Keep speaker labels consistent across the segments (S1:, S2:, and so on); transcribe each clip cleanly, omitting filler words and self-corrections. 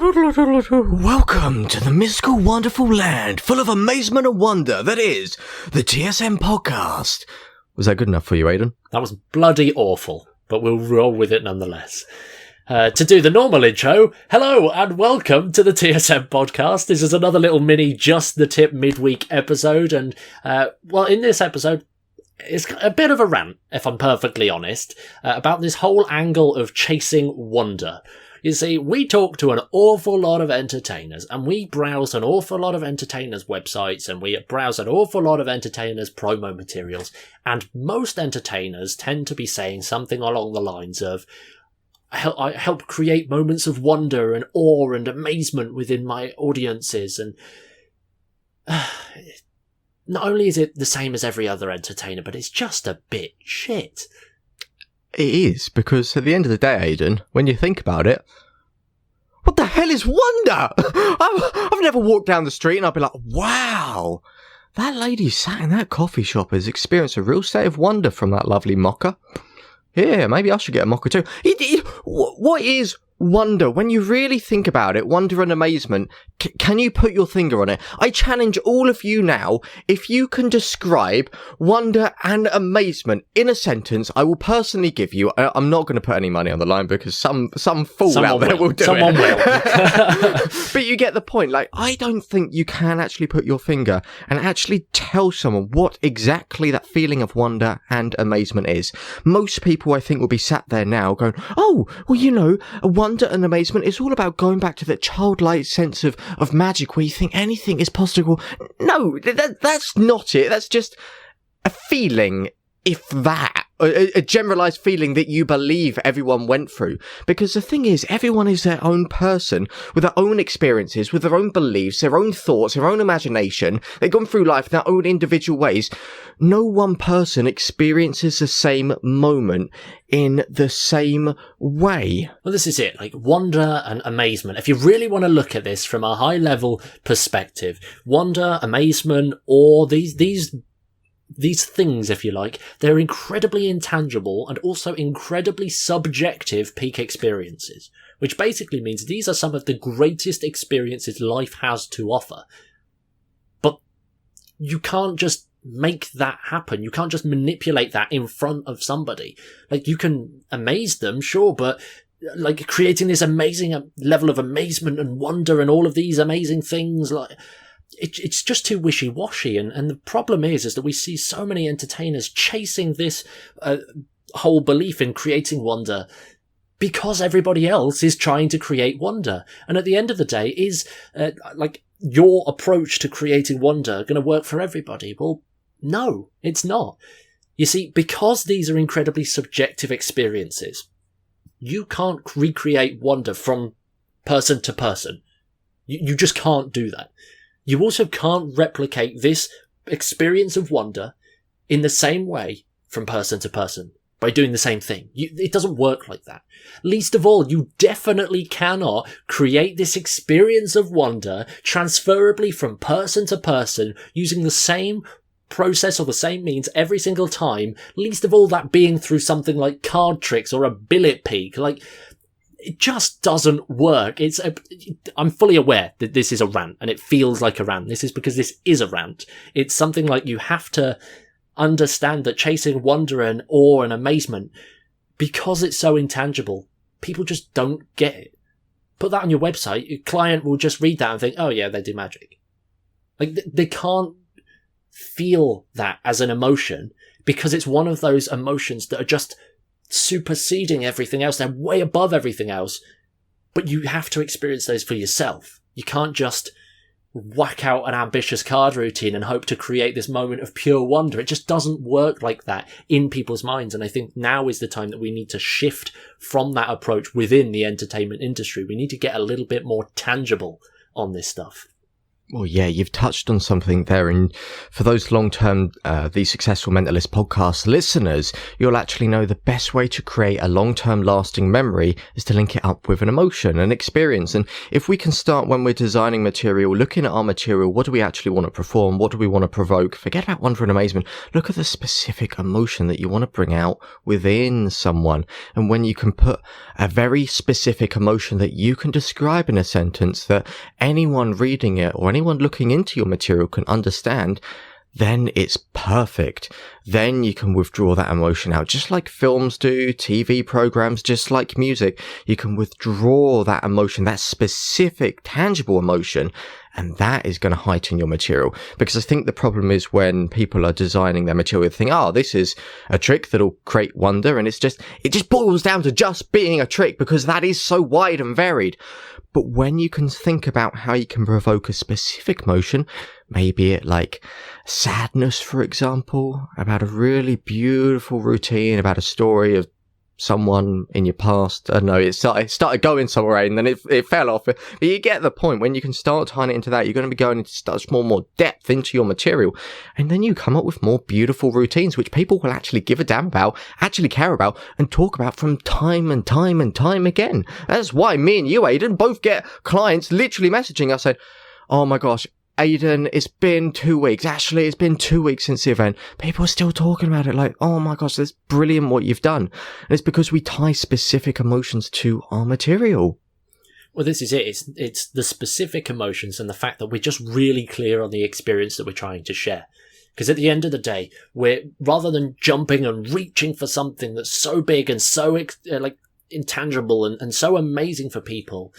S1: Welcome to the mystical, wonderful land full of amazement and wonder that is the TSM podcast. Was that good enough for you, Aidan?
S2: That was bloody awful, but we'll roll with it nonetheless. To do the normal intro, hello and welcome to the TSM podcast. This is another little mini Just the Tip midweek episode, and in this episode, it's a bit of a rant, if I'm perfectly honest, about this whole angle of chasing wonder. You see, we talk to an awful lot of entertainers, and we browse an awful lot of entertainers' websites, and we browse an awful lot of entertainers' promo materials, and most entertainers tend to be saying something along the lines of, I help create moments of wonder and awe and amazement within my audiences, and not only is it the same as every other entertainer, but it's just a bit shit.
S1: It is, because at the end of the day, Aidan, when you think about it, what the hell is wonder? I've never walked down the street and I'd be like, wow, that lady sat in that coffee shop has experienced a real state of wonder from that lovely mocha. Yeah, maybe I should get a mocha too. What is wonder? When you really think about it, wonder and amazement, can you put your finger on it? I challenge all of you now, if you can describe wonder and amazement in a sentence, I will personally give you, I'm not going to put any money on the line because some fool out there will do it.
S2: Someone will.
S1: But you get the point. Like, I don't think you can actually put your finger and actually tell someone what exactly that feeling of wonder and amazement is. Most people, I think, will be sat there now going, oh, well, you know, wonder and amazement is all about going back to that childlike sense of magic where you think anything is possible. No, that's not it. That's just a feeling, if that. A generalized feeling that you believe everyone went through. Because the thing is, everyone is their own person, with their own experiences, with their own beliefs, their own thoughts, their own imagination. They've gone through life in their own individual ways. No one person experiences the same moment in the same way.
S2: Well, this is it, like wonder and amazement. If you really want to look at this from a high level perspective, wonder, amazement, or these things, if you like, they're incredibly intangible and also incredibly subjective peak experiences, which basically means these are some of the greatest experiences life has to offer. But you can't just make that happen. You can't just manipulate that in front of somebody. Like, you can amaze them, sure, but like creating this amazing level of amazement and wonder and all of these amazing things, like, it's just too wishy-washy, and the problem is that we see so many entertainers chasing this whole belief in creating wonder because everybody else is trying to create wonder. And at the end of the day, is like your approach to creating wonder going to work for everybody? Well, no, it's not. You see, because these are incredibly subjective experiences, you can't recreate wonder from person to person. You just can't do that. You also can't replicate this experience of wonder in the same way from person to person by doing the same thing. It doesn't work like that. Least of all, you definitely cannot create this experience of wonder transferably from person to person using the same process or the same means every single time. Least of all that being through something like card tricks or a billet peak. Like, it just doesn't work. I'm fully aware that this is a rant, and it feels like a rant. This is because this is a rant. It's something like you have to understand that chasing wonder and awe and amazement, because it's so intangible, people just don't get it. Put that on your website, your client will just read that and think, oh yeah, they do magic. Like, they can't feel that as an emotion because it's one of those emotions that are just superseding everything else. They're way above everything else, but you have to experience those for yourself. You can't just whack out an ambitious card routine and hope to create this moment of pure wonder. It just doesn't work like that in people's minds. And I think now is the time that we need to shift from that approach within the entertainment industry. We need to get a little bit more tangible on this stuff.
S1: Well, yeah, you've touched on something there. And for those long-term, the Successful Mentalist podcast listeners, you'll actually know the best way to create a long-term lasting memory is to link it up with an emotion, an experience. And if we can start when we're designing material, looking at our material, what do we actually want to perform? What do we want to provoke? Forget about wonder and amazement. Look at the specific emotion that you want to bring out within someone. And when you can put a very specific emotion that you can describe in a sentence that anyone reading it or anyone looking into your material can understand, then it's perfect. Then you can withdraw that emotion out, just like films do, TV programs, just like music. You can withdraw that emotion, that specific, tangible emotion, and that is going to heighten your material. Because I think the problem is when people are designing their material, they think, oh, this is a trick that'll create wonder, and it just boils down to just being a trick because that is so wide and varied. But when you can think about how you can provoke a specific emotion, maybe it like sadness, for example, about a really beautiful routine, about a story of someone in your past. I don't know, it started going somewhere and then it fell off. But you get the point. When you can start tying it into that, you're going to be going into such more depth into your material. And then you come up with more beautiful routines, which people will actually give a damn about, actually care about, and talk about from time and time and time again. That's why me and you, Aidan, both get clients literally messaging us saying, oh my gosh, Aidan, it's been 2 weeks. Ashley, it's been 2 weeks since the event. People are still talking about it like, oh my gosh, that's brilliant what you've done. And it's because we tie specific emotions to our material.
S2: Well, this is it. It's the specific emotions and the fact that we're just really clear on the experience that we're trying to share. Because at the end of the day, we're, rather than jumping and reaching for something that's so big and so intangible and so amazing for people,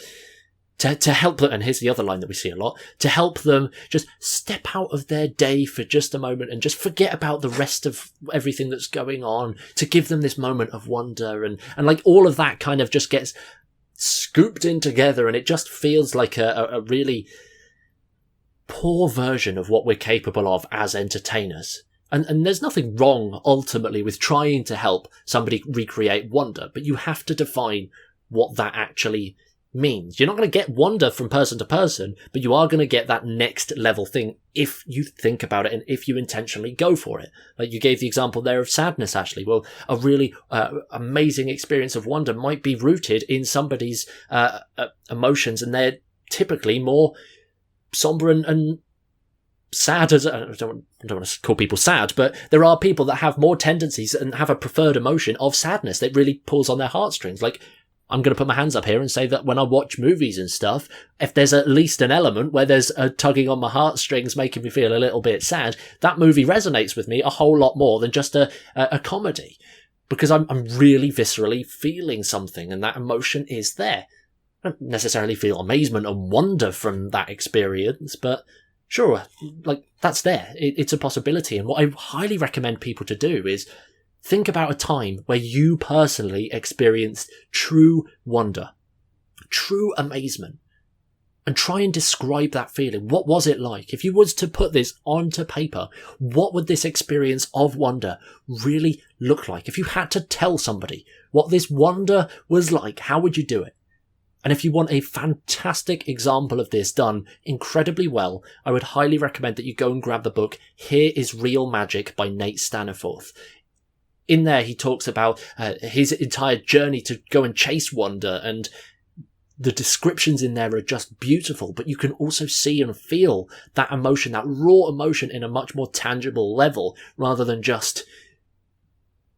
S2: to help them, and here's the other line that we see a lot, to help them just step out of their day for just a moment and just forget about the rest of everything that's going on, to give them this moment of wonder, and like all of that kind of just gets scooped in together, and it just feels like a really poor version of what we're capable of as entertainers. And there's nothing wrong ultimately with trying to help somebody recreate wonder, but you have to define what that actually means. You're not going to get wonder from person to person, but you are going to get that next level thing if you think about it and if you intentionally go for it. Like you gave the example there of sadness, Ashley. Well, a really amazing experience of wonder might be rooted in somebody's emotions, and they're typically more somber and sad. As I don't want to call people sad, but there are people that have more tendencies and have a preferred emotion of sadness that really pulls on their heartstrings. Like, I'm going to put my hands up here and say that when I watch movies and stuff, if there's at least an element where there's a tugging on my heartstrings making me feel a little bit sad, that movie resonates with me a whole lot more than just a comedy, because I'm really viscerally feeling something, and that emotion is there. I don't necessarily feel amazement and wonder from that experience, but sure, like that's there. It's a possibility. And what I highly recommend people to do is think about a time where you personally experienced true wonder, true amazement, and try and describe that feeling. What was it like? If you was to put this onto paper, what would this experience of wonder really look like? If you had to tell somebody what this wonder was like, how would you do it? And if you want a fantastic example of this done incredibly well, I would highly recommend that you go and grab the book Here is Real Magic by Nate Staniforth. In there, he talks about his entire journey to go and chase wonder, and the descriptions in there are just beautiful, but you can also see and feel that emotion, that raw emotion, in a much more tangible level, rather than just,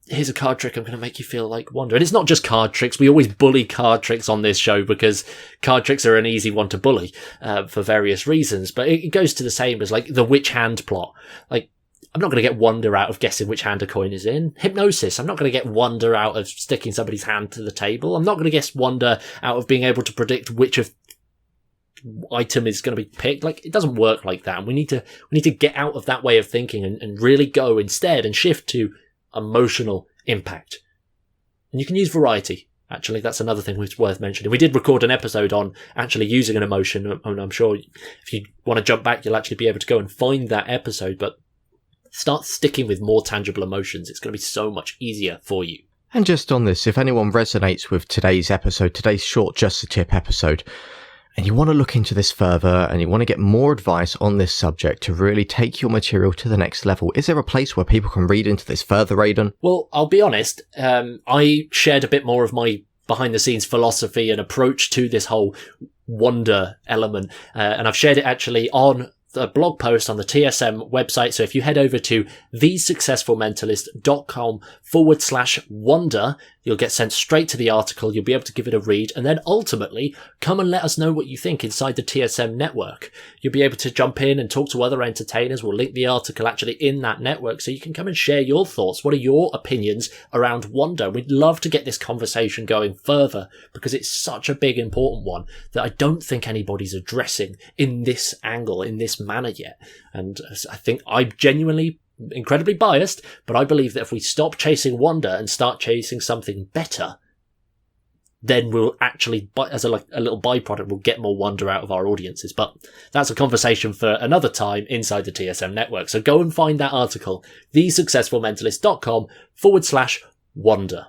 S2: here's a card trick, I'm going to make you feel like wonder. And it's not just card tricks. We always bully card tricks on this show because card tricks are an easy one to bully for various reasons, but it goes to the same as like the witch hand plot. Like, I'm not going to get wonder out of guessing which hand a coin is in. Hypnosis, I'm not going to get wonder out of sticking somebody's hand to the table. I'm not going to guess wonder out of being able to predict which of item is going to be picked. Like, it doesn't work like that. And we need to get out of that way of thinking and really go instead and shift to emotional impact. And you can use variety. Actually, that's another thing which is worth mentioning. We did record an episode on actually using an emotion, and I'm sure if you want to jump back, you'll actually be able to go and find that episode, but start sticking with more tangible emotions. It's going to be so much easier for you.
S1: And just on this, if anyone resonates with today's episode, today's short Just a Tip episode, and you want to look into this further and you want to get more advice on this subject to really take your material to the next level, is there a place where people can read into this further, Aidan?
S2: Well, I'll be honest. I shared a bit more of my behind the scenes philosophy and approach to this whole wonder element. And I've shared it actually on a blog post on the TSM website. So if you head over to thesuccessfulmentalist.com/wonder, you'll get sent straight to the article. You'll be able to give it a read, and then ultimately come and let us know what you think inside the TSM network. You'll be able to jump in and talk to other entertainers. We'll link the article actually in that network so you can come and share your thoughts. What are your opinions around wonder? We'd love to get this conversation going further because it's such a big, important one that I don't think anybody's addressing in this angle, in this manner yet. And I think I'm genuinely incredibly biased, but I believe that if we stop chasing wonder and start chasing something better, then we'll actually, as a little byproduct, we'll get more wonder out of our audiences. But that's a conversation for another time inside the TSM network. So go and find that article, thesuccessfulmentalist.com/wonder.